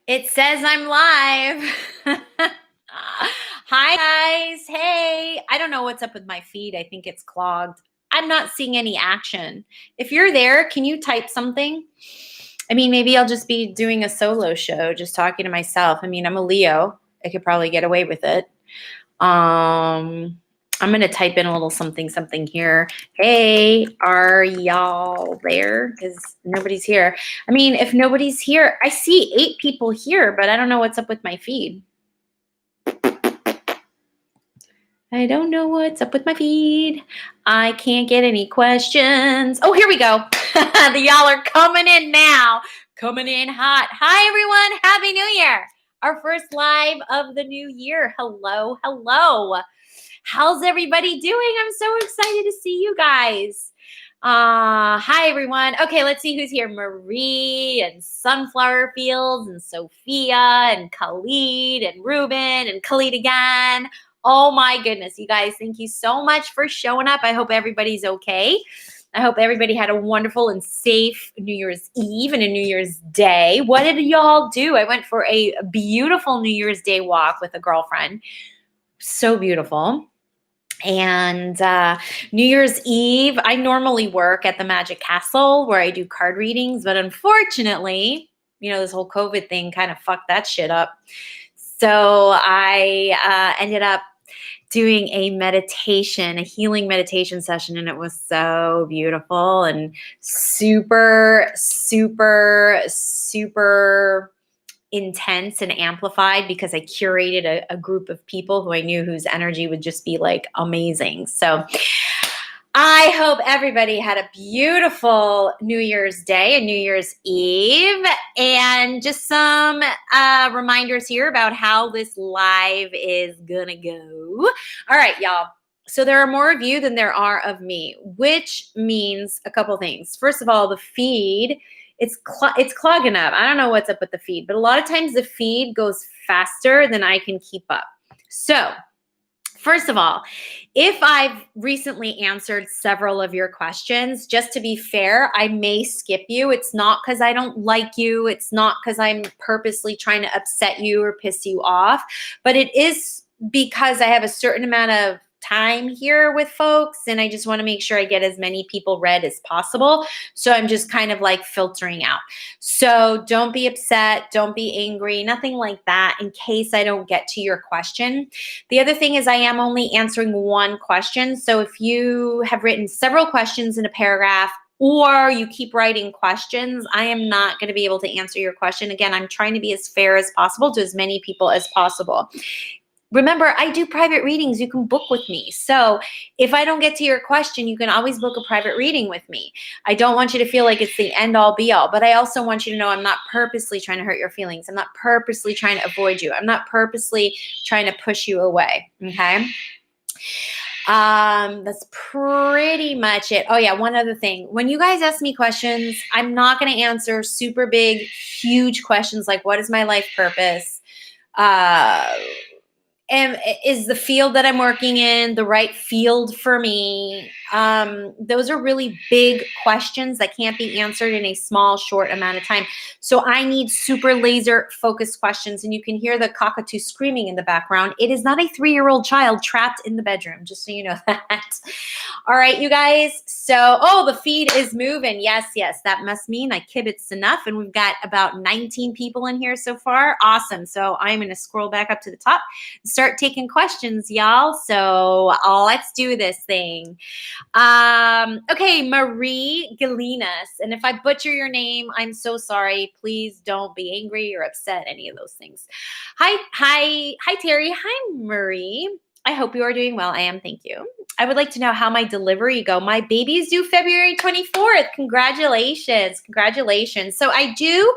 It says I'm live. Hi, guys. Hey, I don't know what's up with my feed. I think it's clogged. I'm not seeing any action. If you're there, can you type something? I mean, maybe I'll just be doing a solo show, just talking to myself. I mean, I'm a Leo. I could probably get away with it. I'm going to type in a little something here. Hey, are y'all there? Because nobody's here. I mean, if nobody's here, I see 8 people here, but I don't know what's up with my feed. I don't know what's up with my feed. I can't get any questions. Oh, here we go. Y'all are coming in now. Coming in hot. Hi, everyone. Happy New Year. Our first live of the new year. Hello, hello. How's everybody doing? I'm so excited to see you guys. Hi, everyone. Okay, let's see who's here. Marie and Sunflower Fields and Sophia and Khalid and Ruben and Khalid again. Oh my goodness, you guys, thank you so much for showing up. I hope everybody's okay. I hope everybody had a wonderful and safe New Year's Eve and a New Year's Day. What did y'all do? I went for a beautiful New Year's Day walk with a girlfriend. So beautiful. And New Year's Eve, I normally work at the Magic Castle where I do card readings, but unfortunately, this whole COVID thing kind of fucked that shit up. So I ended up doing a healing meditation session, and it was so beautiful and super, super, super intense and amplified because I curated a group of people who I knew whose energy would just be like amazing. So I hope everybody had a beautiful New Year's Day and New Year's Eve, and just some reminders here about how this live is gonna go. All right, y'all. So there are more of you than there are of me, which means a couple things. First of all, the feed, it's clogging up. I don't know what's up with the feed, but a lot of times the feed goes faster than I can keep up. So first of all, if I've recently answered several of your questions, just to be fair, I may skip you. It's not because I don't like you. It's not because I'm purposely trying to upset you or piss you off, but it is because I have a certain amount of time here with folks, and I just want to make sure I get as many people read as possible. So I'm just kind of like filtering out. So don't be upset, don't be angry, nothing like that in case I don't get to your question. The other thing is I am only answering one question. So if you have written several questions in a paragraph, or you keep writing questions, I am not going to be able to answer your question. Again, I'm trying to be as fair as possible to as many people as possible. Remember, I do private readings. You can book with me. So if I don't get to your question, you can always book a private reading with me. I don't want you to feel like it's the end all be all, but I also want you to know I'm not purposely trying to hurt your feelings. I'm not purposely trying to avoid you. I'm not purposely trying to push you away. Okay. That's pretty much it. Oh yeah, one other thing. When you guys ask me questions, I'm not going to answer super big, huge questions like what is my life purpose? And is the field that I'm working in the right field for me? Those are really big questions that can't be answered in a small, short amount of time. So I need super laser focused questions. And you can hear the cockatoo screaming in the background. It is not a 3-year-old child trapped in the bedroom, just so you know that. All right, you guys. So, the feed is moving. Yes, that must mean I kibitzed enough. And we've got about 19 people in here so far. Awesome. So I'm going to scroll back up to the top, start taking questions, y'all. So let's do this thing. Okay, Marie Galinas. And if I butcher your name, I'm so sorry. Please don't be angry or upset, any of those things. Hi, Terrie. Hi, Marie. I hope you are doing well. I am. Thank you. I would like to know how my delivery go. My baby's due February 24th. Congratulations. So I do,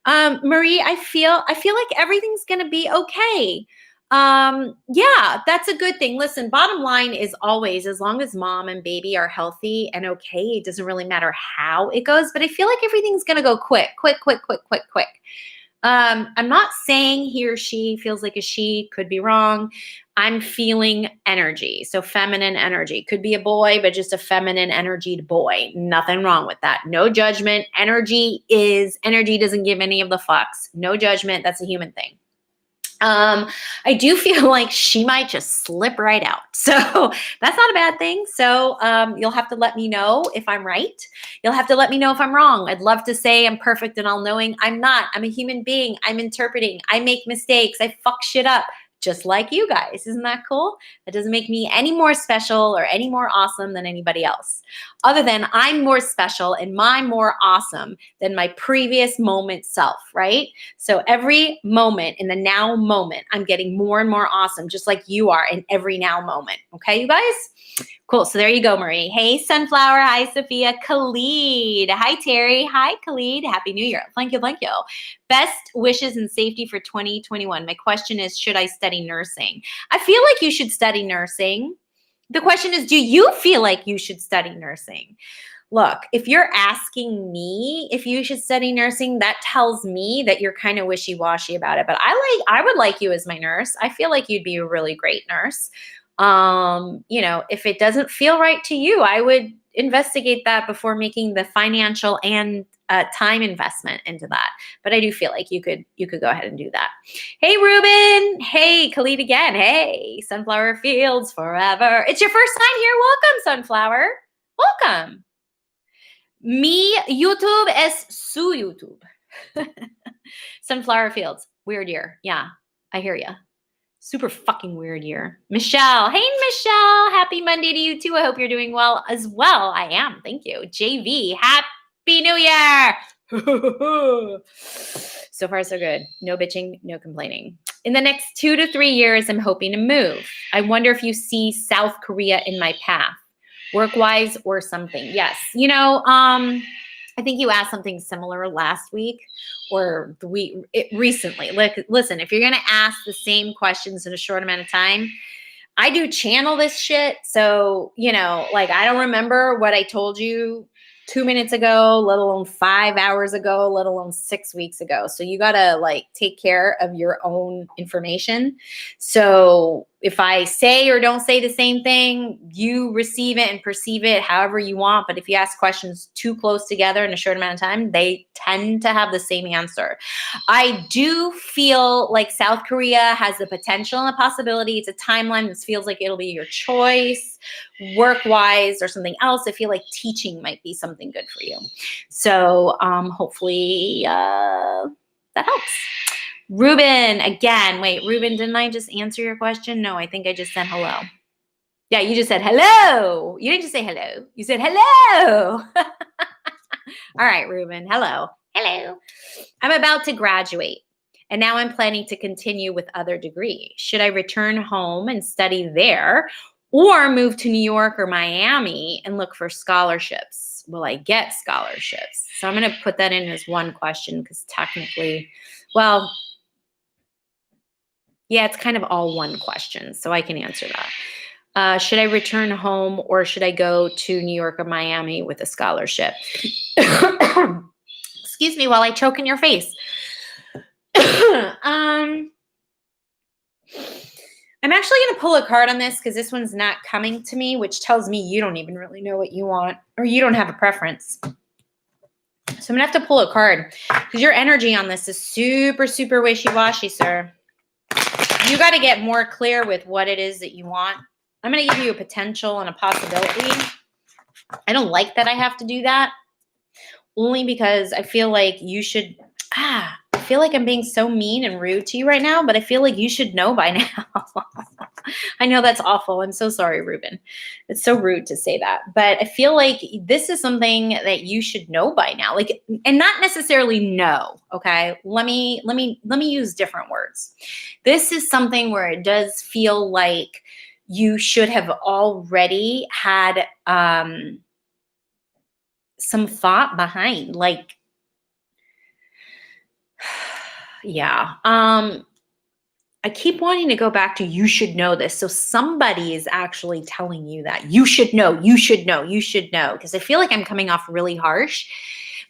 Marie, I feel like everything's going to be okay. Yeah, that's a good thing. Listen, bottom line is always, as long as mom and baby are healthy and okay, it doesn't really matter how it goes, but I feel like everything's going to go quick. I'm not saying he or she feels like a she, could be wrong. I'm feeling energy. So feminine energy. Could be a boy, but just a feminine energied boy. Nothing wrong with that. No judgment. Energy doesn't give any of the fucks. No judgment. That's a human thing. I do feel like she might just slip right out. So that's not a bad thing. So you'll have to let me know if I'm right. You'll have to let me know if I'm wrong. I'd love to say I'm perfect and all knowing. I'm not. I'm a human being. I'm interpreting. I make mistakes. I fuck shit up. Just like you guys. Isn't that cool? That doesn't make me any more special or any more awesome than anybody else. Other than I'm more special and I'm more awesome than my previous moment self, right? So every moment in the now moment, I'm getting more and more awesome, just like you are in every now moment. Okay, you guys? Cool. So there you go, Marie. Hey, Sunflower. Hi, Sophia. Khalid. Hi, Terry. Hi, Khalid. Happy New Year. Thank you. Thank you. Best wishes and safety for 2021. My question is, should I study nursing? I feel like you should study nursing. The question is, do you feel like you should study nursing? Look, if you're asking me if you should study nursing, that tells me that you're kind of wishy-washy about it. But I would like you as my nurse. I feel like you'd be a really great nurse. If it doesn't feel right to you, I would investigate that before making the financial and time investment into that. But I do feel like you could go ahead and do that. Hey, Ruben. Hey, Khalid again. Hey, Sunflower Fields forever. It's your first time here. Welcome, Sunflower. Welcome. Mi YouTube es su YouTube. Sunflower Fields. Weird year. Yeah, I hear ya. Super fucking weird year. Michelle. Hey, Michelle. Happy Monday to you too. I hope you're doing well as well. I am. Thank you. JV. Happy New Year. So far, so good. No bitching, no complaining. In the next 2 to 3 years, I'm hoping to move. I wonder if you see South Korea in my path, work-wise or something. Yes. I think you asked something similar last week or recently. Listen, if you're going to ask the same questions in a short amount of time, I do channel this shit. So, I don't remember what I told you 2 minutes ago, let alone 5 hours ago, let alone 6 weeks ago. So you got to take care of your own information. So if I say or don't say the same thing, you receive it and perceive it however you want. But if you ask questions too close together in a short amount of time, they tend to have the same answer. I do feel like South Korea has the potential and the possibility. It's a timeline that feels like it'll be your choice, work-wise or something else. I feel like teaching might be something good for you. So hopefully that helps. Ruben, again. Wait, Ruben, didn't I just answer your question? No, I think I just said hello. Yeah, you just said hello. You didn't just say hello. You said hello. All right, Ruben. Hello. Hello. I'm about to graduate, and now I'm planning to continue with other degrees. Should I return home and study there or move to New York or Miami and look for scholarships? Will I get scholarships? So I'm going to put that in as one question because technically, well, yeah, it's kind of all one question, so I can answer that. Should I return home or should I go to New York or Miami with a scholarship? Excuse me while I choke in your face. I'm actually going to pull a card on this because this one's not coming to me, which tells me you don't even really know what you want or you don't have a preference. So I'm going to have to pull a card because your energy on this is super, super wishy-washy, sir. You got to get more clear with what it is that you want. I'm going to give you a potential and a possibility. I don't like that I have to do that only because I feel like you should, I feel like I'm being so mean and rude to you right now, but I feel like you should know by now. I know that's awful. I'm so sorry, Ruben. It's so rude to say that, but I feel like this is something that you should know by now, and not necessarily know. Okay. Let me use different words. This is something where it does feel like you should have already had, some thought behind, yeah. I keep wanting to go back to you should know this. So somebody is actually telling you that you should know, you should know, you should know. Because I feel like I'm coming off really harsh.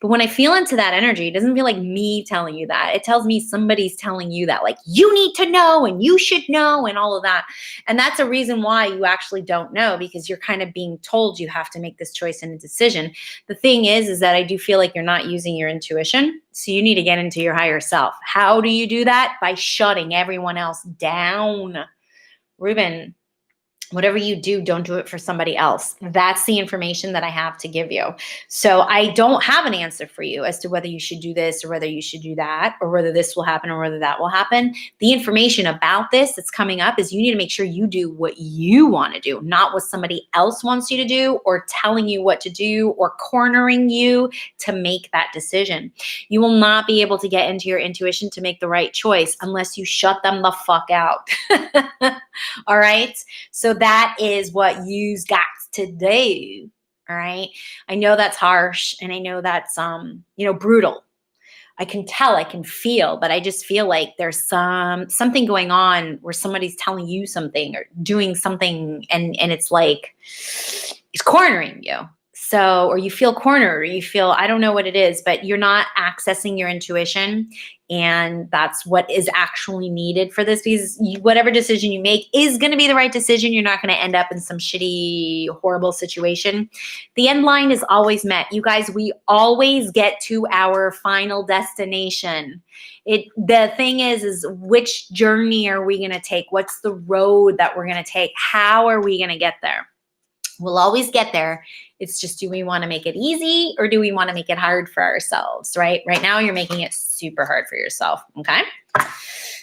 But when I feel into that energy, it doesn't feel like me telling you that. It tells me somebody's telling you that, like, you need to know and you should know and all of that. And that's a reason why you actually don't know, because you're kind of being told you have to make this choice and a decision. The thing is that I do feel like you're not using your intuition. So you need to get into your higher self. How do you do that? By shutting everyone else down. Ruben, whatever you do, don't do it for somebody else. That's the information that I have to give you. So I don't have an answer for you as to whether you should do this or whether you should do that, or whether this will happen or whether that will happen. The information about this that's coming up is you need to make sure you do what you want to do, not what somebody else wants you to do or telling you what to do or cornering you to make that decision. You will not be able to get into your intuition to make the right choice unless you shut them the fuck out. All right? So that is what you've got to do. All right. I know that's harsh and I know that's, brutal. I can tell, I can feel, but I just feel like there's something going on where somebody's telling you something or doing something and it's like, it's cornering you. So, or you feel cornered, or you feel, I don't know what it is, but you're not accessing your intuition. And that's what is actually needed for this, because whatever decision you make is going to be the right decision. You're not going to end up in some shitty, horrible situation. The end line is always met. You guys, we always get to our final destination. The thing is which journey are we going to take? What's the road that we're going to take? How are we going to get there? We'll always get there. It's just, do we want to make it easy or do we want to make it hard for ourselves, right? Right now, you're making it super hard for yourself, okay?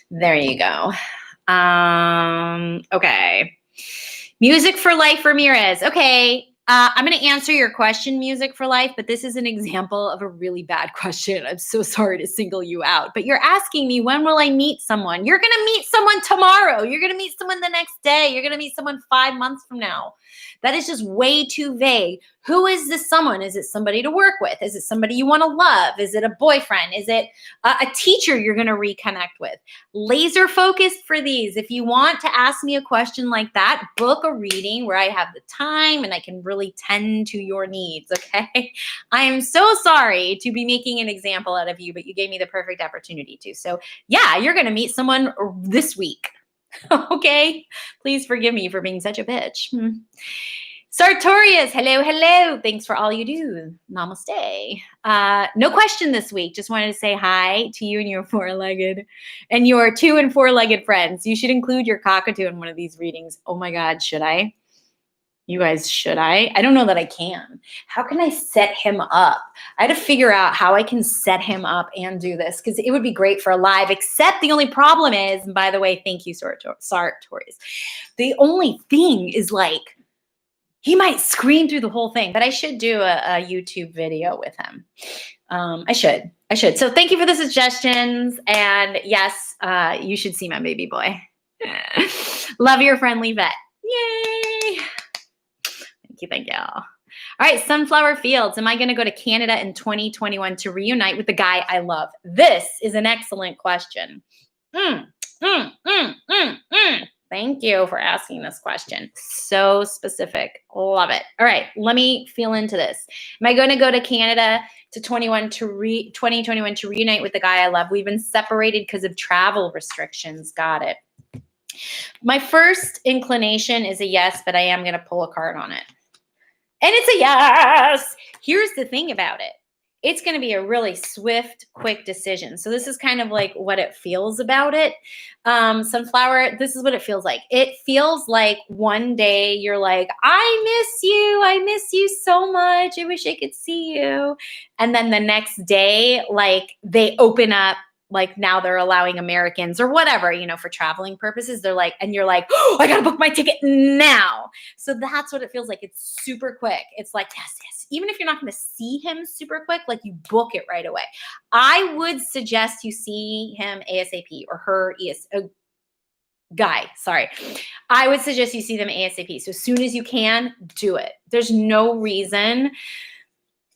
There you go. Okay. Music for Life, Ramirez. Okay. I'm going to answer your question, Music for Life, but this is an example of a really bad question. I'm so sorry to single you out, but you're asking me, when will I meet someone? You're going to meet someone tomorrow. You're going to meet someone the next day. You're going to meet someone 5 months from now. That is just way too vague. Who is this someone? Is it somebody to work with? Is it somebody you want to love? Is it a boyfriend? Is it a teacher you're going to reconnect with? Laser focused for these. If you want to ask me a question like that, book a reading where I have the time and I can really tend to your needs, okay? I am so sorry to be making an example out of you, but you gave me the perfect opportunity to. So yeah, you're going to meet someone this week. Okay, please forgive me for being such a bitch. Sartorius, hello, hello. Thanks for all you do. Namaste. No question this week. Just wanted to say hi to you and your four-legged and your 2- and 4-legged friends. You should include your cockatoo in one of these readings. Oh my God, should I? You guys, should I? I don't know that I can. How can I set him up? I had to figure out how I can set him up and do this, because it would be great for a live, except the only problem is, and by the way, thank you, Sartorius. The only thing is, like, he might scream through the whole thing, but I should do a YouTube video with him. I should. So thank you for the suggestions. And yes, you should see my baby boy. Love your friendly vet. Yay. Thank you. All right, Sunflower Fields. Am I going to go to Canada in 2021 to reunite with the guy I love? This is an excellent question. Thank you for asking this question. So specific. Love it. All right, let me feel into this. Am I going to go to Canada to 2021 to reunite with the guy I love? We've been separated because of travel restrictions. Got it. My first inclination is a yes, but I am going to pull a card on it. And it's a yes. Here's the thing about it. It's going to be a really swift, quick decision. So this is kind of like what it feels about it. Sunflower, this is what it feels like. It feels like one day you're like, I miss you so much. I wish I could see you. And then the next day, like, they open up, like, now they're allowing Americans or whatever, for traveling purposes. They're like, and you're like, oh, I got to book my ticket now. So that's what it feels like. It's super quick. It's like, yes. Even if you're not going to see him super quick, like, you book it right away. I would suggest you see him ASAP, or her guy. Sorry. I would suggest you see them ASAP. So as soon as you can, do it. There's no reason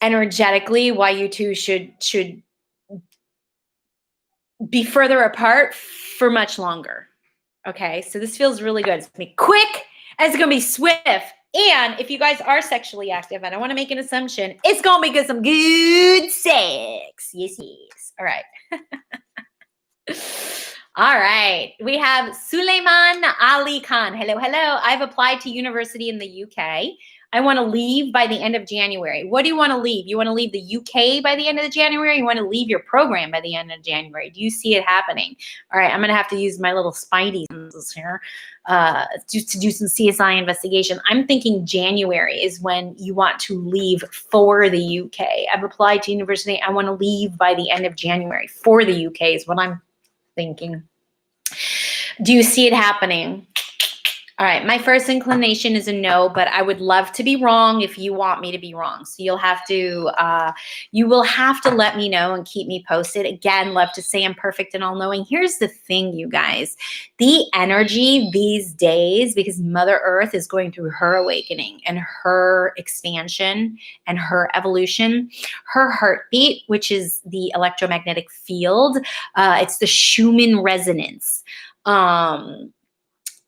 energetically why you two should be further apart for much longer. Okay, so this feels really good. It's going to be quick and it's going to be swift. And if you guys are sexually active, and I want to make an assumption, it's going to be some good sex. Yes, yes. All right. All right. We have Suleiman Ali Khan. Hello, hello. I've applied to university in the UK. I want to leave by the end of January. What do you want to leave? You want to leave the UK by the end of the January? You want to leave your program by the end of January? Do you see it happening? All right, I'm going to have to use my little spidey senses here just to do some CSI investigation. I'm thinking January is when you want to leave for the UK. I've applied to university. I want to leave by the end of January for the UK is what I'm thinking. Do you see it happening? All right, my first inclination is a no, but I would love to be wrong if you want me to be wrong. So you will have to let me know and keep me posted. Again, love to say I'm perfect and all-knowing. Here's the thing, you guys. The energy these days, because Mother Earth is going through her awakening and her expansion and her evolution, her heartbeat, which is the electromagnetic field, it's the Schumann resonance.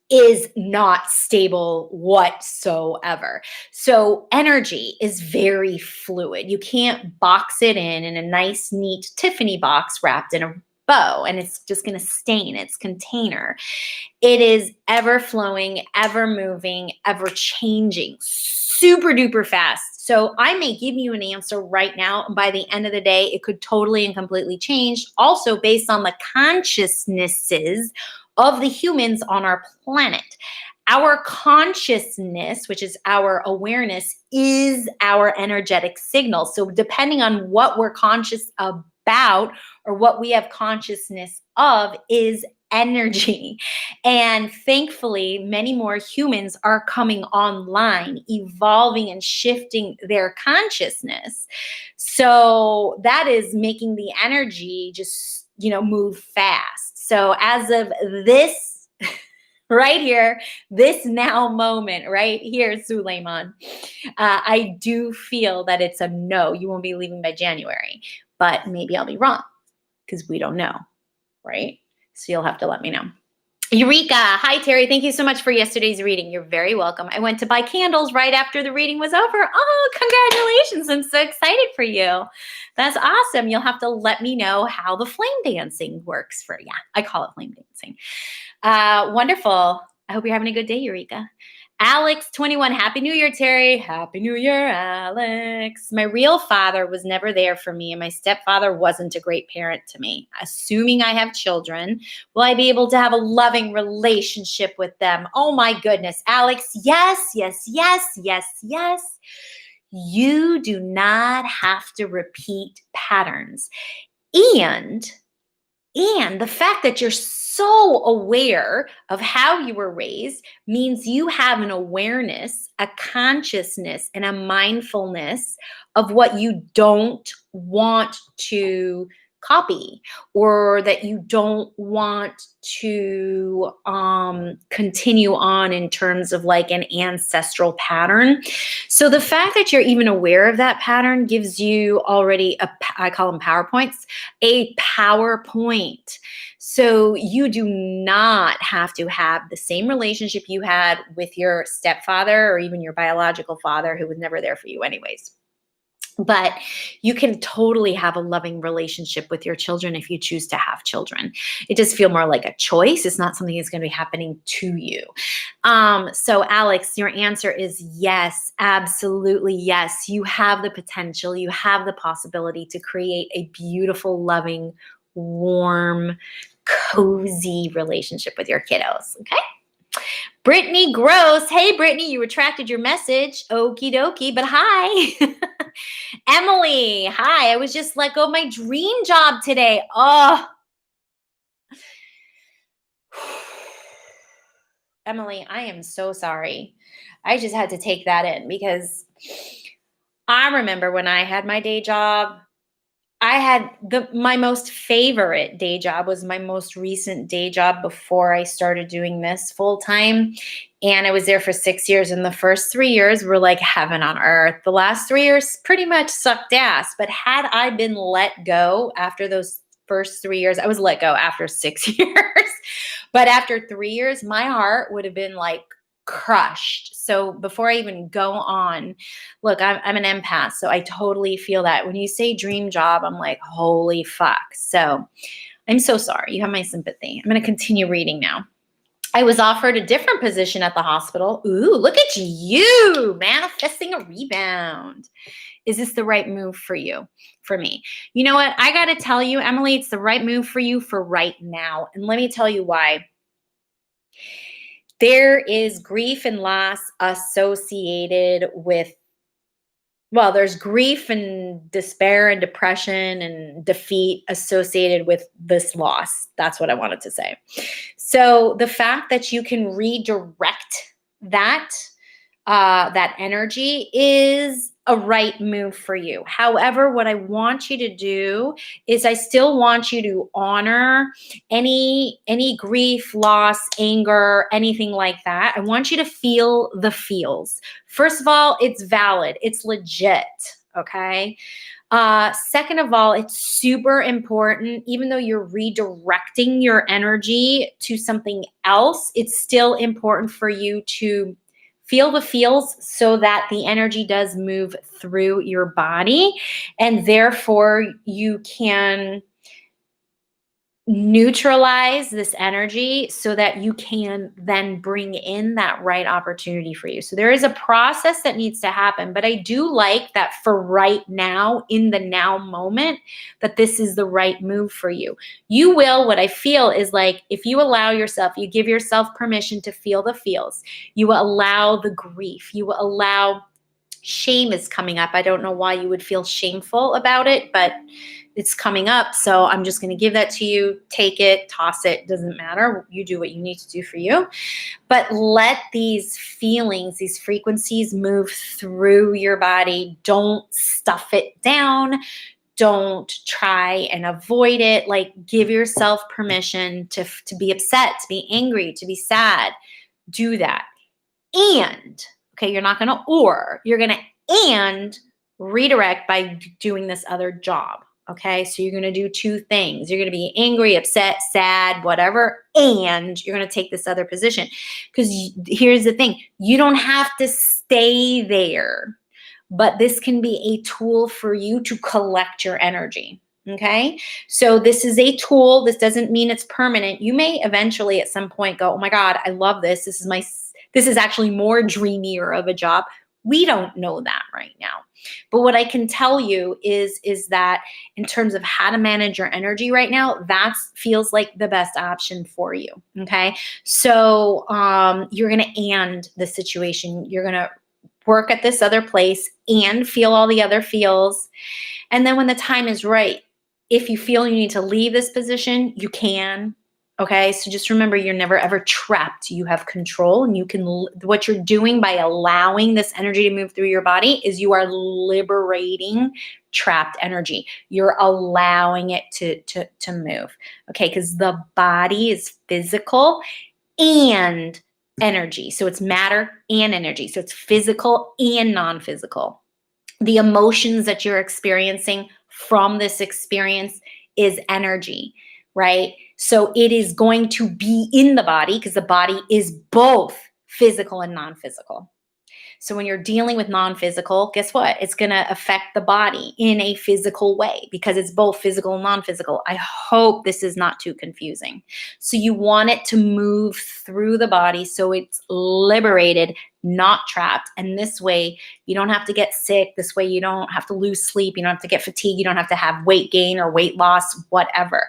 Is not stable whatsoever. So energy is very fluid. You can't box it in a nice, neat Tiffany box wrapped in a bow, and it's just going to stay in its container. It is ever flowing, ever moving, ever changing, super duper fast. So I may give you an answer right now, and by the end of the day, it could totally and completely change. Also based on the consciousnesses of the humans on our planet. Our consciousness, which is our awareness, is our energetic signal. So depending on what we're conscious about or what we have consciousness of is energy. And thankfully, many more humans are coming online, evolving and shifting their consciousness. So that is making the energy just, move fast. So as of this right here, this now moment right here, Suleiman, I do feel that it's a no. You won't be leaving by January, but maybe I'll be wrong because we don't know, right? So you'll have to let me know. Eureka. Hi, Terrie. Thank you so much for yesterday's reading. You're very welcome. I went to buy candles right after the reading was over. Oh, congratulations. I'm so excited for you. That's awesome. You'll have to let me know how the flame dancing works for you. I call it flame dancing. Wonderful. I hope you're having a good day, Eureka. Alex, 21. Happy New Year, Terrie. Happy New Year, Alex. My real father was never there for me, and my stepfather wasn't a great parent to me. Assuming I have children, will I be able to have a loving relationship with them? Oh my goodness, Alex. Yes, yes, yes, yes, yes. You do not have to repeat patterns. And the fact that you're so aware of how you were raised means you have an awareness, a consciousness, and a mindfulness of what you don't want to copy or that you don't want to continue on in terms of like an ancestral pattern. So the fact that you're even aware of that pattern gives you already I call them PowerPoints, a PowerPoint. So you do not have to have the same relationship you had with your stepfather or even your biological father who was never there for you anyways. But you can totally have a loving relationship with your children if you choose to have children. It does feel more like a choice. It's not something that's going to be happening to you. So Alex, your answer is yes, absolutely yes. You have the potential. You have the possibility to create a beautiful, loving, warm, cozy relationship with your kiddos. Okay. Brittany Gross. Hey, Brittany, you retracted your message. Okie dokie, but hi. Emily, hi. I was just let go of my dream job today. Oh. Emily, I am so sorry. I just had to take that in because I remember when I had my day job, I had my most favorite day job was my most recent day job before I started doing this full time. And I was there for 6 years. And the first 3 years were like heaven on earth. The last 3 years pretty much sucked ass. But had I been let go after those first 3 years, I was let go after 6 years. But after 3 years, my heart would have been like crushed. So before I even go on, look, I'm an empath, so I totally feel that. When you say dream job, I'm like, holy fuck. So I'm so sorry. You have my sympathy. I'm going to continue reading now. I was offered a different position at the hospital. Ooh, look at you, manifesting a rebound. Is this the right move for you? For me? You know what? I got to tell you, Emily, it's the right move for you for right now. And let me tell you why. There is grief and loss associated with, well, there's grief and despair and depression and defeat associated with this loss. That's what I wanted to say. So the fact that you can redirect that that energy is a right move for you. However, what I want you to do is I still want you to honor any grief, loss, anger, anything like that. I want you to feel the feels. First of all, it's valid. It's legit. Okay. Second of all, it's super important, even though you're redirecting your energy to something else, it's still important for you to feel the feels so that the energy does move through your body, and therefore you can neutralize this energy so that you can then bring in that right opportunity for you. So there is a process that needs to happen, but I do like that for right now, in the now moment, that this is the right move for you. You will, what I feel is like, if you allow yourself, you give yourself permission to feel the feels, you will allow the grief, you will allow shame is coming up. I don't know why you would feel shameful about it, but it's coming up. So I'm just going to give that to you. Take it, toss it, doesn't matter. You do what you need to do for you. But let these feelings, these frequencies move through your body. Don't stuff it down. Don't try and avoid it. Like, give yourself permission to be upset, to be angry, to be sad. Do that. And, okay, you're not going to you're going to and redirect by doing this other job. Okay, so you're going to do two things. You're going to be angry, upset, sad, whatever, and you're going to take this other position. Because here's the thing, you don't have to stay there, but this can be a tool for you to collect your energy. Okay, so this is a tool. This doesn't mean it's permanent. You may eventually at some point go, oh my God, I love this. This is actually more dreamier of a job. We don't know that right now. But what I can tell you is that in terms of how to manage your energy right now, that feels like the best option for you. Okay. So you're going to and the situation. You're going to work at this other place and feel all the other feels. And then when the time is right, if you feel you need to leave this position, you can. Okay, so just remember, you're never ever trapped. You have control, and you can, what you're doing by allowing this energy to move through your body is you are liberating trapped energy. You're allowing it to move. Okay, because the body is physical and energy. So it's matter and energy. So it's physical and non-physical. The emotions that you're experiencing from this experience is energy, right? So it is going to be in the body because the body is both physical and non-physical. So when you're dealing with non-physical, guess what? It's going to affect the body in a physical way because it's both physical and non-physical. I hope this is not too confusing. So you want it to move through the body so it's liberated, not trapped. And this way, you don't have to get sick. This way, you don't have to lose sleep. You don't have to get fatigued. You don't have to have weight gain or weight loss, whatever.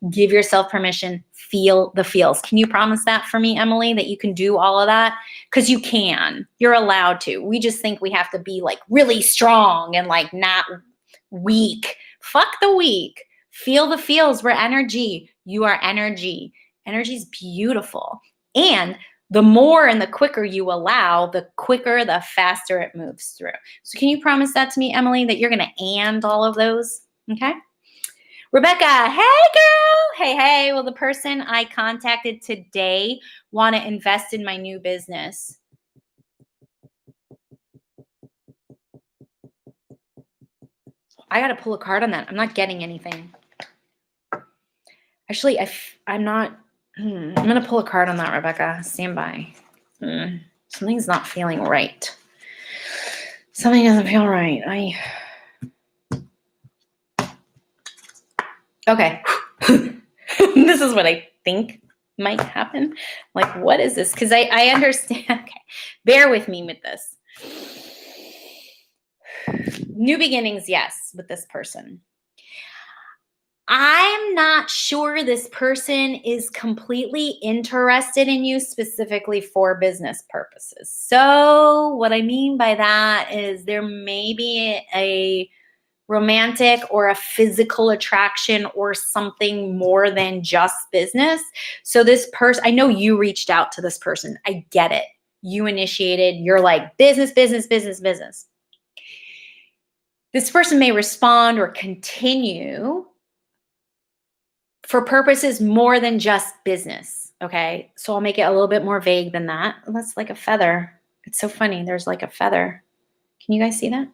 Give yourself permission. Feel the feels. Can you promise that for me, Emily, that you can do all of that? Because you can. You're allowed to. We just think we have to be like really strong and like not weak. Fuck the weak. Feel the feels. We're energy. You are energy. Energy is beautiful. And the more and the quicker you allow, the quicker, the faster it moves through. So can you promise that to me, Emily, that you're going to and all of those? Okay. Rebecca, hey girl. Hey. Well, the person I contacted today want to invest in my new business. I got to pull a card on that. I'm not getting anything. Actually, I'm not. I'm going to pull a card on that, Rebecca. Stand by. Something's not feeling right. Something doesn't feel right. Okay. This is what I think might happen. Like, what is this? Because I understand. Okay. Bear with me with this. New beginnings, yes, with this person. I'm not sure this person is completely interested in you specifically for business purposes. So what I mean by that is there may be a romantic or a physical attraction or something more than just business. So this person, I know you reached out to this person. I get it. You initiated, you're like business, business, business, business. This person may respond or continue for purposes more than just business, okay? So I'll make it a little bit more vague than that. That's like a feather. It's so funny. There's like a feather. Can you guys see that?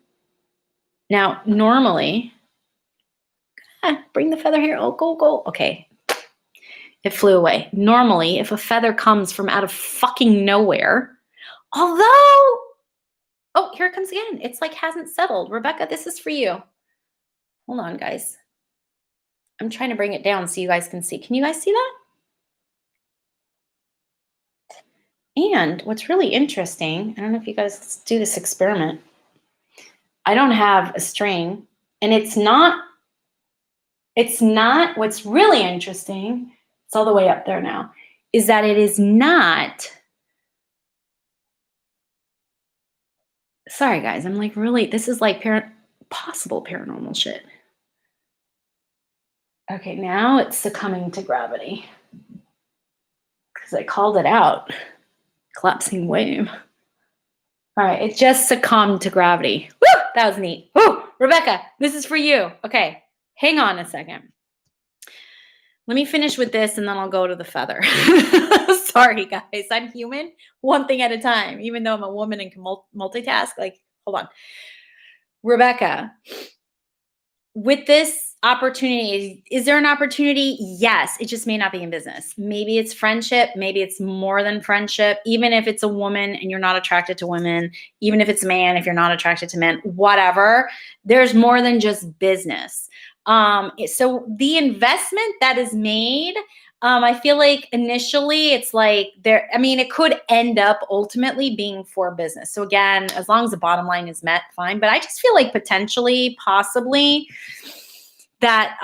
Now, normally, bring the feather here. Oh, go, go. Okay. It flew away. Normally, if a feather comes from out of fucking nowhere, although, oh, here it comes again. It's like hasn't settled. Rebecca, this is for you. Hold on, guys. I'm trying to bring it down so you guys can see. Can you guys see that? And what's really interesting, I don't know if you guys do this experiment. I don't have a string, and it's not, what's really interesting, it's all the way up there now, is that it is not, sorry guys, I'm like really, this is like possible paranormal shit. Okay, now it's succumbing to gravity. Because I called it out. Collapsing wave. All right, it just succumbed to gravity. Woo! That was neat. Woo! Rebecca, this is for you. Okay, hang on a second. Let me finish with this and then I'll go to the feather. Sorry, guys. I'm human. One thing at a time. Even though I'm a woman and can multitask. Like, hold on. Rebecca, with this opportunity, is there an opportunity? Yes. It just may not be in business. Maybe it's friendship. Maybe it's more than friendship. Even if it's a woman and you're not attracted to women, even if it's a man, if you're not attracted to men, whatever, there's more than just business. So the investment that is made, I feel like initially it's like there, I mean, it could end up ultimately being for business. So again, as long as the bottom line is met, fine. But I just feel like potentially, possibly that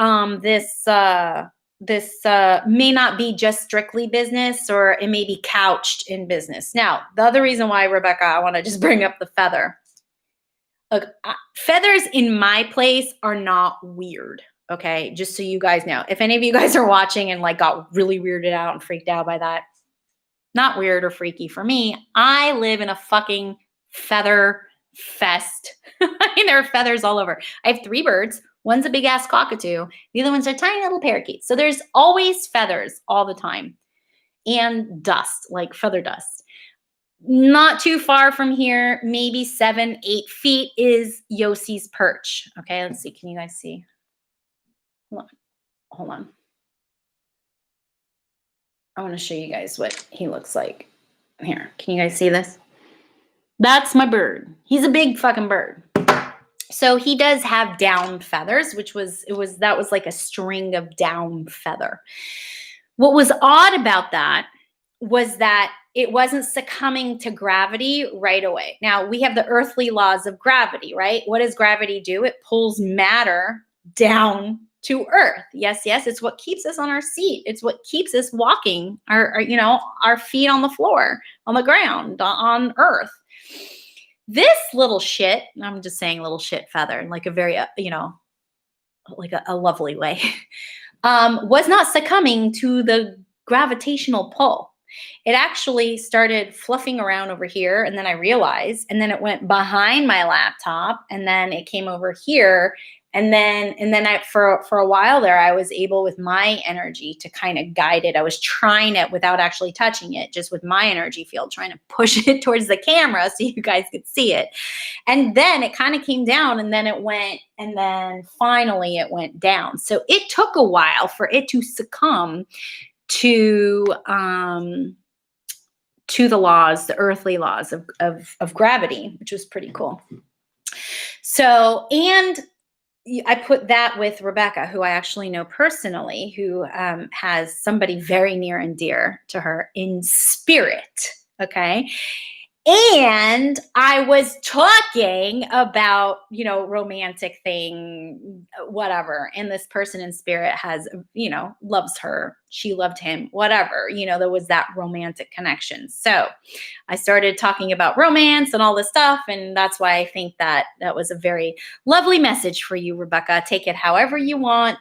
this may not be just strictly business, or it may be couched in business. Now, the other reason why, Rebecca, I want to just bring up the feather. Look, feathers in my place are not weird. Okay, just so you guys know. If any of you guys are watching and like got really weirded out and freaked out by that, not weird or freaky for me. I live in a fucking feather fest. I mean, there are feathers all over. I have 3 birds. One's a big ass cockatoo. The other ones are tiny little parakeets. So there's always feathers all the time, and dust, like feather dust. Not too far from here, maybe 7, 8 feet, is Yossi's perch. Okay, let's see. Can you guys see? Hold on. I want to show you guys what he looks like. Here, can you guys see this? That's my bird. He's a big fucking bird. So he does have down feathers, that was like a string of down feather. What was odd about that was that it wasn't succumbing to gravity right away. Now, we have the earthly laws of gravity, right? What does gravity do? It pulls matter down to earth. Yes, it's what keeps us on our seat. It's what keeps us walking, our feet on the floor, on the ground, on earth. This little shit, I'm just saying little shit feather in like a very, like a lovely way, was not succumbing to the gravitational pull. It actually started fluffing around over here, and then I realized, and then it went behind my laptop, and then it came over here, and then for a while there, I was able with my energy to kind of guide it. I was trying it without actually touching it, just with my energy field, trying to push it towards the camera so you guys could see it. And then it kind of came down, and then it went, and then finally it went down. So it took a while for it to succumb to to the laws, the earthly laws of gravity, which was pretty cool. So, and I put that with Rebecca, who I actually know personally, who has somebody very near and dear to her in spirit. Okay. And I was talking about, romantic thing, whatever. And this person in spirit has, loves her. She loved him, whatever. There was that romantic connection. So I started talking about romance and all this stuff. And that's why I think that was a very lovely message for you, Rebecca. Take it however you want,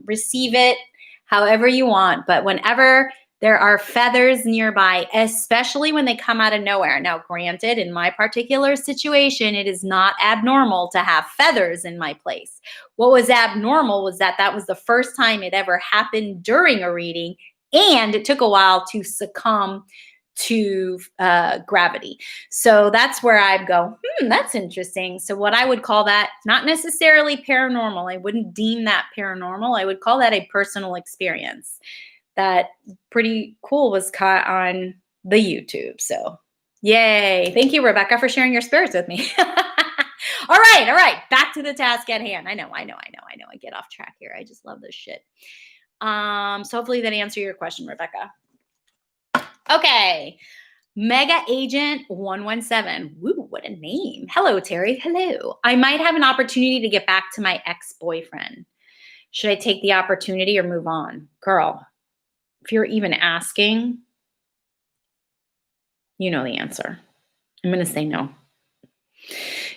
receive it however you want. But whenever there are feathers nearby, especially when they come out of nowhere. Now, granted, in my particular situation, it is not abnormal to have feathers in my place. What was abnormal was that was the first time it ever happened during a reading, and it took a while to succumb to gravity. So that's where I'd go, that's interesting. So what I would call that, not necessarily paranormal. I wouldn't deem that paranormal. I would call that a personal experience. That pretty cool was caught on the YouTube. So yay. Thank you, Rebecca, for sharing your spirits with me. All right. Back to the task at hand. I know. I get off track here. I just love this shit. So hopefully that answered your question, Rebecca. Okay. Mega Agent 117. Woo, what a name. Hello, Terrie. Hello. I might have an opportunity to get back to my ex-boyfriend. Should I take the opportunity or move on? Girl, if you're even asking, you know the answer. I'm going to say no.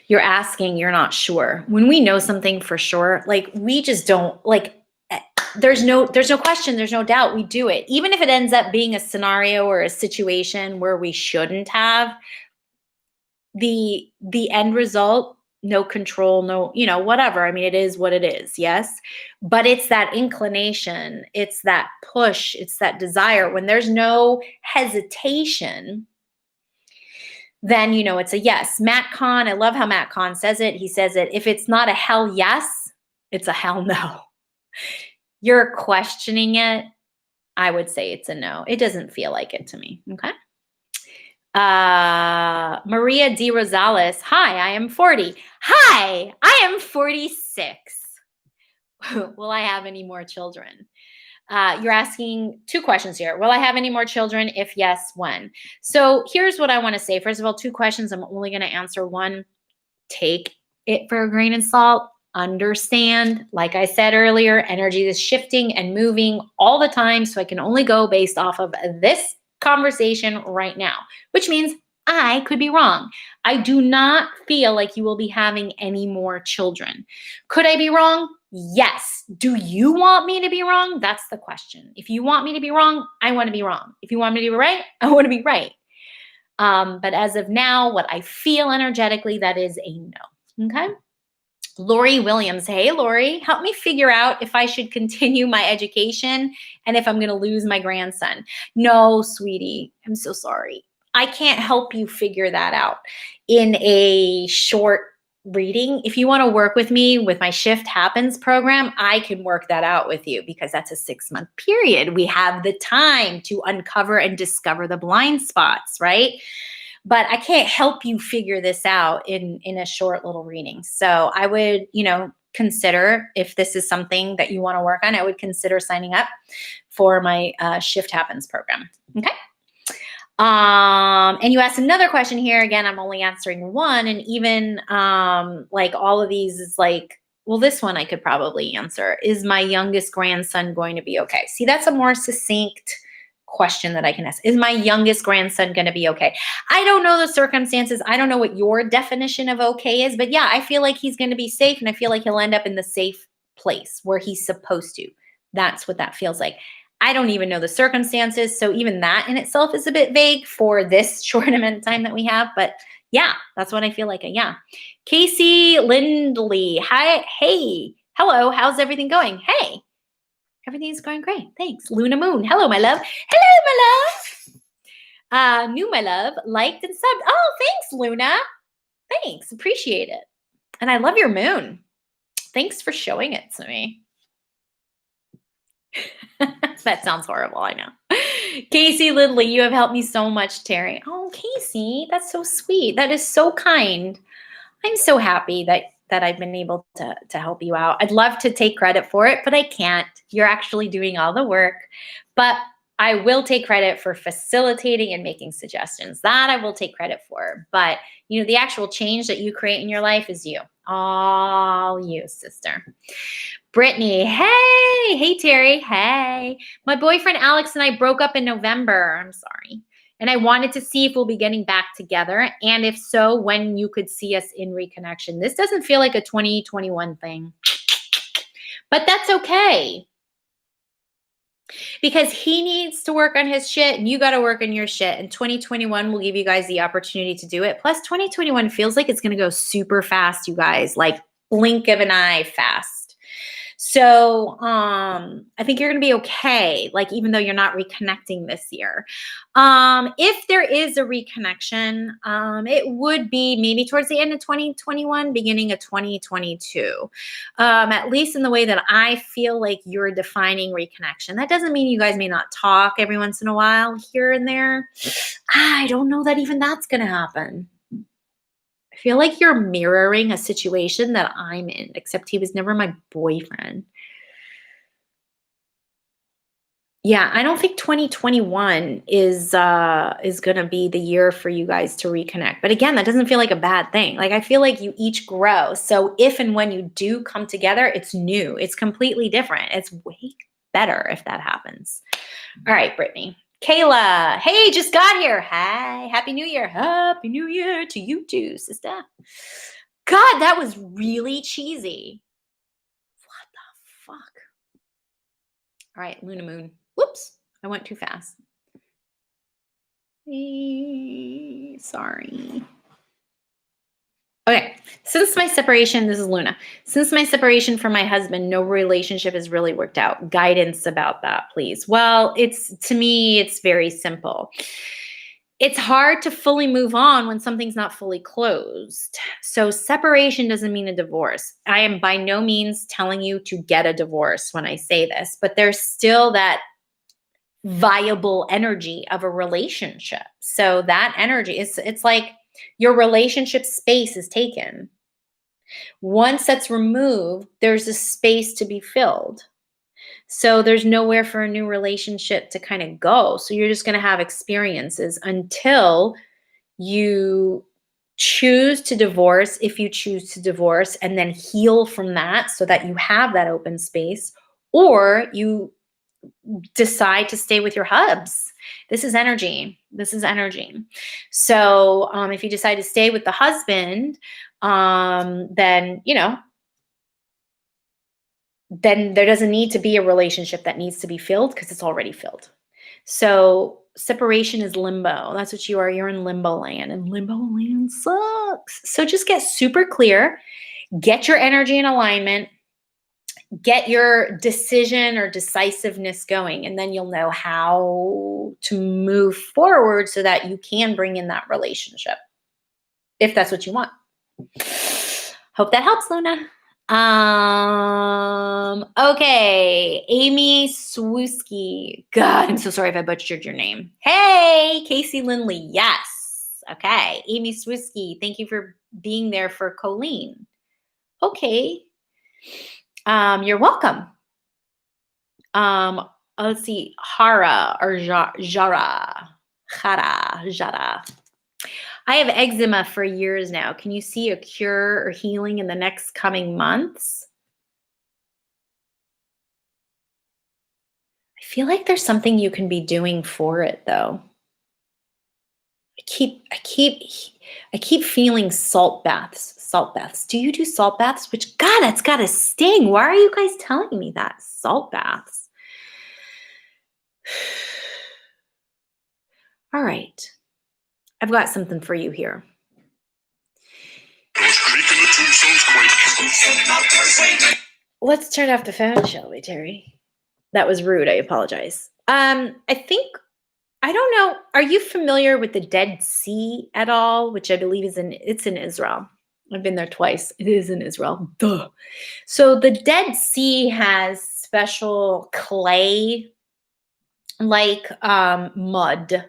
You're asking, you're not sure. When we know something for sure, we just don't, there's no question, there's no doubt we do it. Even if it ends up being a scenario or a situation where we shouldn't have, the end result, no control, no, whatever. I mean, it is what it is. Yes. But it's that inclination. It's that push. It's that desire. When there's no hesitation, then, it's a yes. Matt Kahn, I love how Matt Kahn says it. He says it, if it's not a hell yes, it's a hell no. You're questioning it. I would say it's a no. It doesn't feel like it to me. Okay. Maria D. Rosales. Hi, I am 40. Hi, I am 46. Will I have any more children? You're asking two questions here. Will I have any more children? If yes, when? So here's what I want to say. First of all, two questions. I'm only going to answer one. Take it for a grain of salt. Understand, like I said earlier, energy is shifting and moving all the time. So I can only go based off of this conversation right now, which means I could be wrong. I do not feel like you will be having any more children. Could I be wrong? Yes. Do you want me to be wrong? That's the question. If you want me to be wrong, I want to be wrong. If you want me to be right, I want to be right. But as of now, what I feel energetically, that is a no. Okay. Lori Williams. Hey, Lori, help me figure out if I should continue my education and if I'm going to lose my grandson. No, sweetie, I'm so sorry. I can't help you figure that out in a short reading. If you want to work with me with my Shift Happens program, I can work that out with you because that's a 6-month period. We have the time to uncover and discover the blind spots, right? But I can't help you figure this out in a short little reading. So I would, consider, if this is something that you want to work on, I would consider signing up for my Shift Happens program. Okay. And you asked another question here. Again, I'm only answering one. And even all of these is well, this one I could probably answer. Is my youngest grandson going to be okay? See, that's a more succinct question that I can ask. Is my youngest grandson going to be okay? I don't know the circumstances. I don't know what your definition of okay is, but yeah, I feel like he's going to be safe, and I feel like he'll end up in the safe place where he's supposed to. That's what that feels like. I don't even know the circumstances, so even that in itself is a bit vague for this short amount of time that we have, but yeah, that's what I feel like. Yeah. Casey Lindley. Hi. Hey. Hello. How's everything going? Hey. Everything's going great. Thanks. Luna Moon. Hello, my love. Hello, my love. New, my love. Liked and subbed. Oh, thanks, Luna. Thanks. Appreciate it. And I love your moon. Thanks for showing it to me. That sounds horrible. I know. Casey Lindley, you have helped me so much, Terry. Oh, Casey, that's so sweet. That is so kind. I'm so happy that I've been able to help you out. I'd love to take credit for it, but I can't. You're actually doing all the work. But I will take credit for facilitating and making suggestions. That I will take credit for. But the actual change that you create in your life is you. All you, sister. Brittany, hey, Terry, hey. My boyfriend Alex and I broke up in November. I'm sorry. And I wanted to see if we'll be getting back together. And if so, when you could see us in reconnection. This doesn't feel like a 2021 thing. But that's okay. Because he needs to work on his shit and you got to work on your shit. And 2021 will give you guys the opportunity to do it. Plus, 2021 feels like it's going to go super fast, you guys. Like blink of an eye fast. So I think you're going to be okay, like even though you're not reconnecting this year. If there is a reconnection, it would be maybe towards the end of 2021, beginning of 2022, at least in the way that I feel like you're defining reconnection. That doesn't mean you guys may not talk every once in a while here and there. I don't know that even that's going to happen. I feel like you're mirroring a situation that I'm in, except he was never my boyfriend. Yeah, I don't think 2021 is going to be the year for you guys to reconnect. But again, that doesn't feel like a bad thing. Like I feel like you each grow. So if and when you do come together, it's new. It's completely different. It's way better if that happens. All right, Brittany. Kayla, hey, just got here. Hi, Happy New Year. Happy New Year to you too, sister. God, that was really cheesy. What the fuck? All right, Luna Moon. Whoops, I went too fast. Sorry. Okay, since my separation, this is Luna. Since my separation from my husband, no relationship has really worked out. Guidance about that, please. Well, to me, it's very simple. It's hard to fully move on when something's not fully closed. So separation doesn't mean a divorce. I am by no means telling you to get a divorce when I say this, but there's still that viable energy of a relationship. So that energy, it's like your relationship space is taken. Once that's removed, there's a space to be filled. So there's nowhere for a new relationship to kind of go. So you're just going to have experiences until you choose to divorce, if you choose to divorce, and then heal from that so that you have that open space, or you decide to stay with your hubs. This is energy. This is energy. So if you decide to stay with the husband, then, then there doesn't need to be a relationship that needs to be filled because it's already filled. So separation is limbo. That's what you are. You're in limbo land, and limbo land sucks. So just get super clear, get your energy in alignment, get your decision or decisiveness going, and then you'll know how to move forward so that you can bring in that relationship, if that's what you want. Hope that helps, Luna. Okay, Amy Swooski. God, I'm so sorry if I butchered your name. Hey, Casey Lindley. Yes. Okay, Amy Swooski. Thank you for being there for Colleen. Okay. You're welcome. Let's see, Hara or Jara. I have eczema for years now. Can you see a cure or healing in the next coming months? I feel like there's something you can be doing for it, though. I keep feeling salt baths. Salt baths. Do you do salt baths? Which, God, that's got to sting. Why are you guys telling me that? Salt baths. All right. I've got something for you here. Let's turn off the phone, shall we, Terry? That was rude. I apologize. I don't know. Are you familiar with the Dead Sea at all? Which I believe it's in Israel. I've been there twice. It is in Israel. Duh. So the Dead Sea has special clay like mud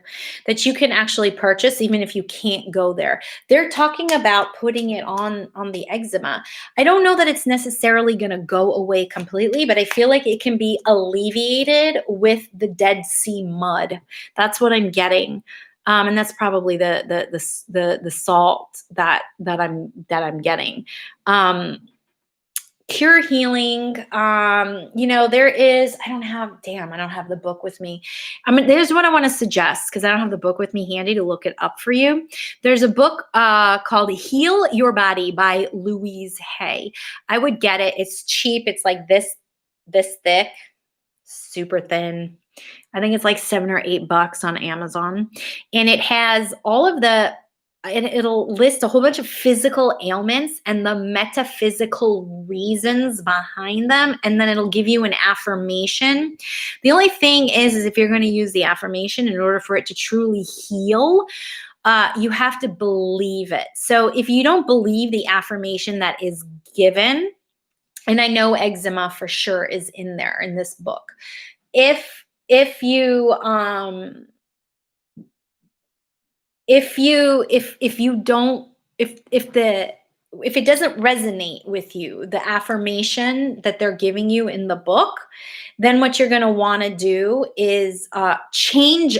that you can actually purchase even if you can't go there. They're talking about putting it on the eczema. I don't know that it's necessarily going to go away completely, but I feel like it can be alleviated with the Dead Sea mud. That's what I'm getting. And that's probably the salt that I'm getting. Cure healing. There is, I don't have the book with me. There's what I want to suggest because I don't have the book with me handy to look it up for you. There's a book called Heal Your Body by Louise Hay. I would get it. It's cheap. It's like this thick, super thin. I think it's like $7 or $8 on Amazon. And it has all of it'll list a whole bunch of physical ailments and the metaphysical reasons behind them. And then it'll give you an affirmation. The only thing is if you're going to use the affirmation in order for it to truly heal, you have to believe it. So if you don't believe the affirmation that is given, and I know eczema for sure is in there in this book. If you if it doesn't resonate with you, the affirmation that they're giving you in the book, then what you're going to want to do is change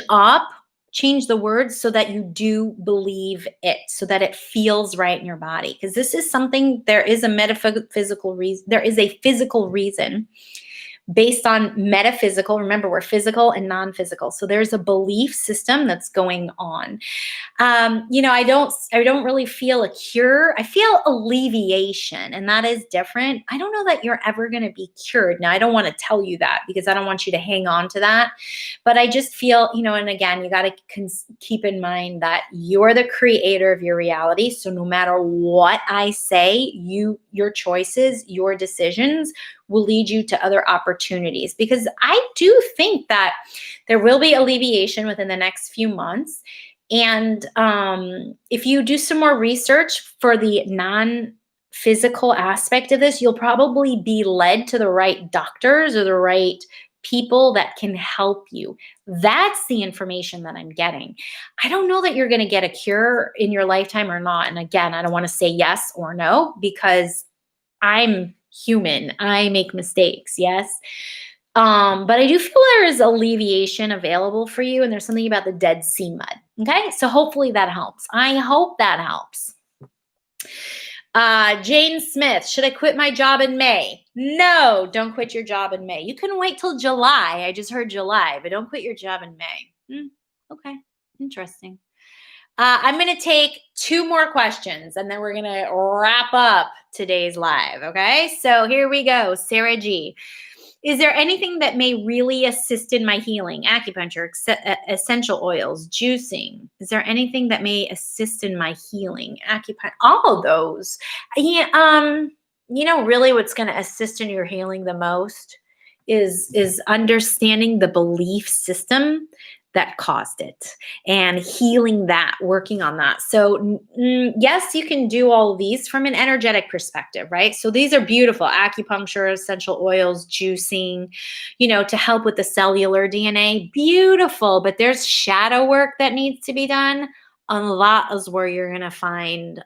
the words so that you do believe it, so that it feels right in your body. Because this is something, there is a metaphysical reason, there is a physical reason based on metaphysical. Remember, we're physical and non-physical. So there's a belief system that's going on. I don't really feel a cure. I feel alleviation, and that is different. I don't know that you're ever going to be cured. Now, I don't want to tell you that because I don't want you to hang on to that. But I just feel, and again, you got to keep in mind that you're the creator of your reality. So no matter what I say, your choices, your decisions will lead you to other opportunities, because I do think that there will be alleviation within the next few months. And if you do some more research for the non-physical aspect of this, you'll probably be led to the right doctors or the right people that can help you. That's the information that I'm getting. I don't know that you're going to get a cure in your lifetime or not. And again, I don't want to say yes or no because I'm human. I make mistakes. Yes. But I do feel there is alleviation available for you. And there's something about the Dead Sea mud. Okay. So hopefully that helps. I hope that helps. Jane Smith, should I quit my job in May? No, don't quit your job in May. You can wait till July. I just heard July, but don't quit your job in May. Okay. Interesting. I'm going to take 2 more questions and then we're going to wrap up today's live. Okay. So here we go. Sarah G. Is there anything that may really assist in my healing? Acupuncture, essential oils, juicing. Is there anything that may assist in my healing? Acupuncture, all of those. Yeah. Really what's going to assist in your healing the most is understanding the belief system that caused it and healing that, working on that. So yes, you can do all of these from an energetic perspective, right? So these are beautiful: acupuncture, essential oils, juicing, to help with the cellular DNA. Beautiful. But there's shadow work that needs to be done. A lot is where you're going to find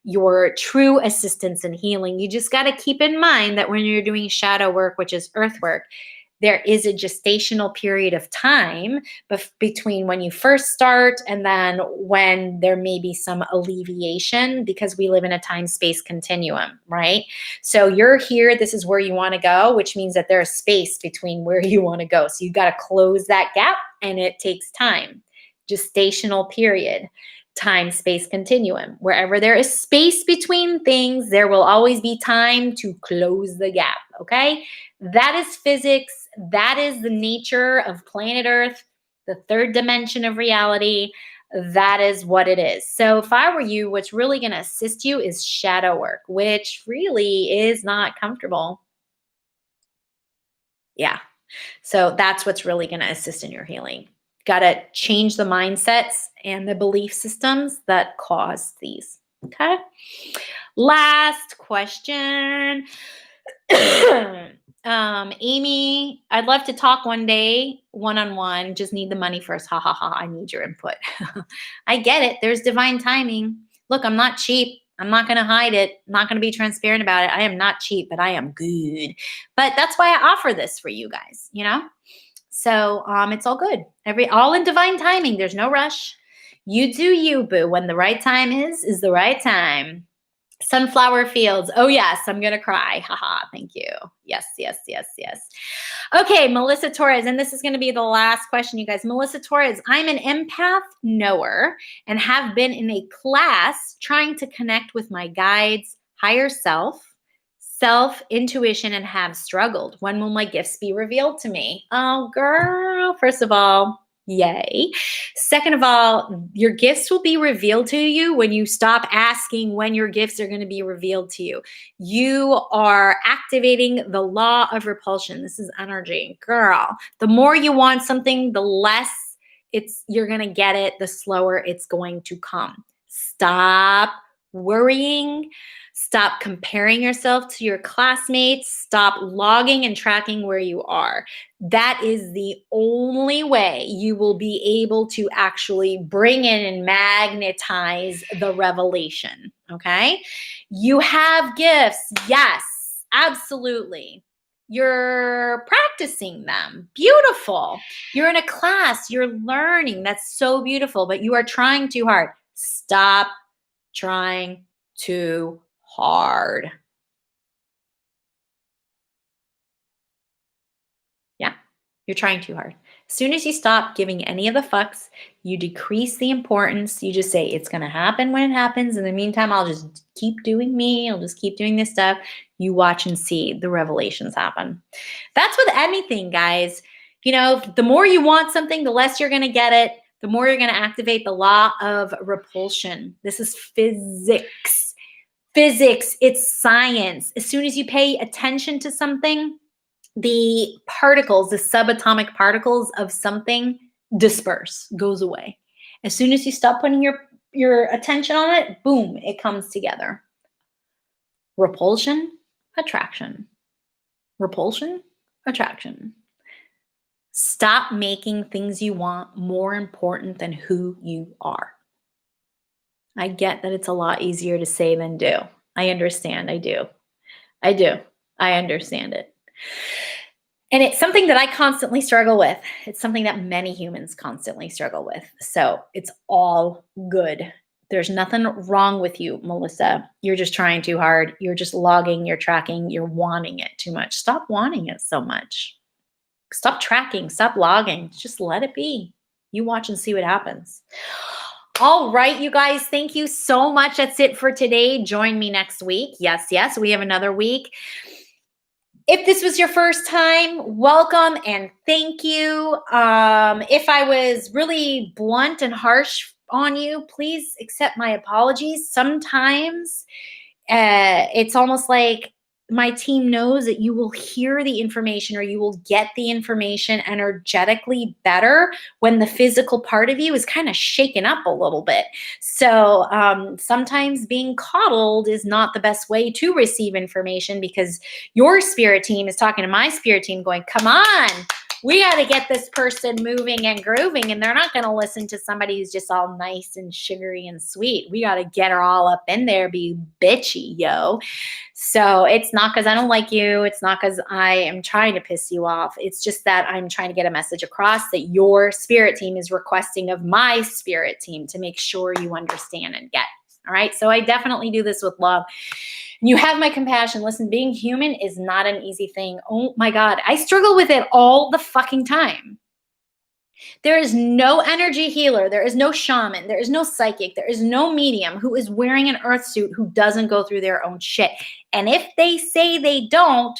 your true assistance in healing. You just got to keep in mind that when you're doing shadow work, which is earth work, there is a gestational period of time between when you first start and then when there may be some alleviation, because we live in a time-space continuum, right? So you're here, this is where you want to go, which means that there's space between where you want to go. So you got to close that gap, and it takes time. Gestational period, time-space continuum. Wherever there is space between things, there will always be time to close the gap, okay? That is physics. That is the nature of planet Earth, the 3rd dimension of reality. That is what it is. So if I were you, what's really going to assist you is shadow work, which really is not comfortable. Yeah. So that's what's really going to assist in your healing. Got to change the mindsets and the belief systems that cause these. Okay. Last question. Amy, I'd love to talk one day, one-on-one. Just need the money first. Ha ha ha. I need your input. I get it. There's divine timing. Look, I'm not cheap. I'm not going to hide it. I'm not going to be transparent about it. I am not cheap, but I am good. But that's why I offer this for you guys, you know? So it's all good. All in divine timing. There's no rush. You do you, boo. When the right time is the right time. Sunflower fields. Oh, yes, I'm going to cry. Haha, thank you. Yes, yes, yes, yes. Okay, Melissa Torres, and this is going to be the last question, you guys. Melissa Torres, I'm an empath knower and have been in a class trying to connect with my guides, higher self, intuition, and have struggled. When will my gifts be revealed to me? Oh, girl, first of all, yay. Second of all, your gifts will be revealed to you when you stop asking when your gifts are going to be revealed to you. You are activating the law of repulsion. This is energy. Girl, the more you want something, the less you're going to get it, the slower it's going to come. Stop worrying. Stop comparing yourself to your classmates. Stop logging and tracking where you are. That is the only way you will be able to actually bring in and magnetize the revelation, okay? You have gifts. Yes, absolutely. You're practicing them. Beautiful. You're in a class. You're learning. That's so beautiful, but you are trying too hard. Stop trying too hard. Yeah, you're trying too hard. As soon as you stop giving any of the fucks, you decrease the importance. You just say, it's going to happen when it happens. In the meantime, I'll just keep doing me. I'll just keep doing this stuff. You watch and see the revelations happen. That's with anything, guys. You know, the more you want something, the less you're going to get it. The more you're going to activate the law of repulsion. This is physics. Physics, it's science. As soon as you pay attention to something, the particles, the subatomic particles of something disperse, goes away. As soon as you stop putting your attention on it, boom, it comes together. Repulsion, attraction. Repulsion, attraction. Stop making things you want more important than who you are. I get that it's a lot easier to say than do. I understand. I do. I understand it. And it's something that I constantly struggle with. It's something that many humans constantly struggle with. So it's all good. There's nothing wrong with you, Melissa. You're just trying too hard. You're just logging, you're tracking, you're wanting it too much. Stop wanting it so much. Stop tracking, stop logging. Just let it be. You watch and see what happens. All right, you guys, thank you so much. That's it for today. Join me next week. Yes, yes, we have another week. If this was your first time, welcome and thank you. If I was really blunt and harsh on you, please accept my apologies. Sometimes it's almost like my team knows that you will hear the information or you will get the information energetically better when the physical part of you is kind of shaken up a little bit. So sometimes being coddled is not the best way to receive information because your spirit team is talking to my spirit team going, come on, we got to get this person moving and grooving, and they're not going to listen to somebody who's just all nice and sugary and sweet. We got to get her all up in there, be bitchy, yo. So it's not because I don't like you. It's not because I am trying to piss you off. It's just that I'm trying to get a message across that your spirit team is requesting of my spirit team to make sure you understand and get. All right. So I definitely do this with love. You have my compassion. Listen, being human is not an easy thing. Oh my God. I struggle with it all the fucking time. There is no energy healer. There is no shaman. There is no psychic. There is no medium who is wearing an earth suit who doesn't go through their own shit. And if they say they don't,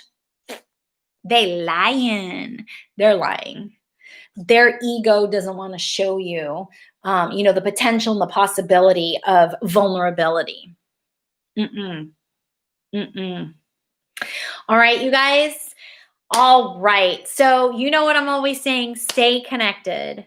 they lying. They're lying. Their ego doesn't want to show you, the potential and the possibility of vulnerability. All right, you guys. All right. So you know what I'm always saying, stay connected.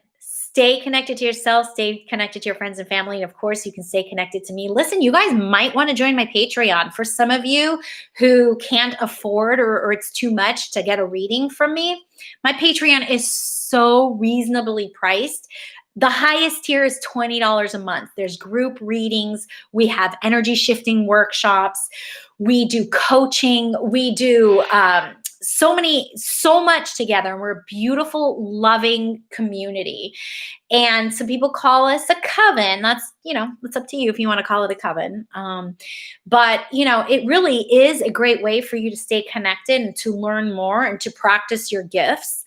stay connected to yourself, stay connected to your friends and family. And of course, you can stay connected to me. Listen, you guys might want to join my Patreon. For some of you who can't afford or it's too much to get a reading from me, my Patreon is so reasonably priced. The highest tier is $20 a month. There's group readings. We have energy shifting workshops. We do coaching. We do so much together. And we're a beautiful, loving community. And some people call us a coven. That's, it's up to you if you want to call it a coven. But, it really is a great way for you to stay connected and to learn more and to practice your gifts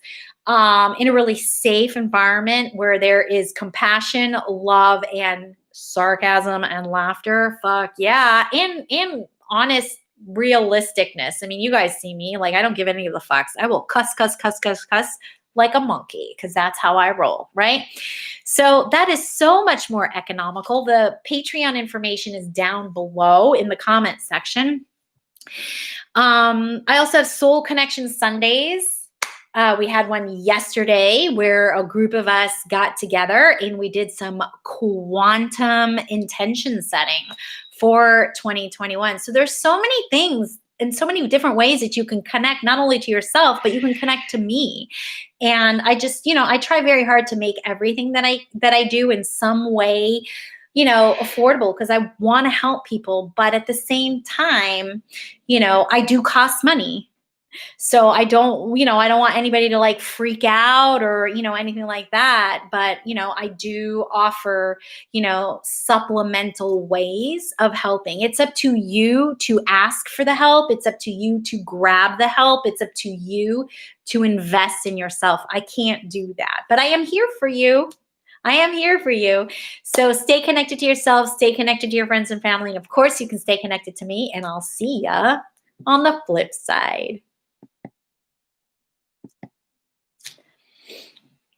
in a really safe environment where there is compassion, love, and sarcasm and laughter. Fuck yeah. And honest realisticness. I mean, you guys see me, like, I don't give any of the fucks. I will cuss like a monkey because that's how I roll, right? So that is so much more economical. The Patreon information is down below in the comment section. I also have Soul Connection Sundays. We had one yesterday where a group of us got together and we did some quantum intention setting for 2021. So there's so many things and so many different ways that you can connect not only to yourself, but you can connect to me. And I just, I try very hard to make everything that I do in some way, affordable because I want to help people. But at the same time, I do cost money. So I don't want anybody to like freak out or, anything like that. But, I do offer, supplemental ways of helping. It's up to you to ask for the help. It's up to you to grab the help. It's up to you to invest in yourself. I can't do that, but I am here for you. I am here for you. So stay connected to yourself, stay connected to your friends and family. And of course, you can stay connected to me, and I'll see ya on the flip side.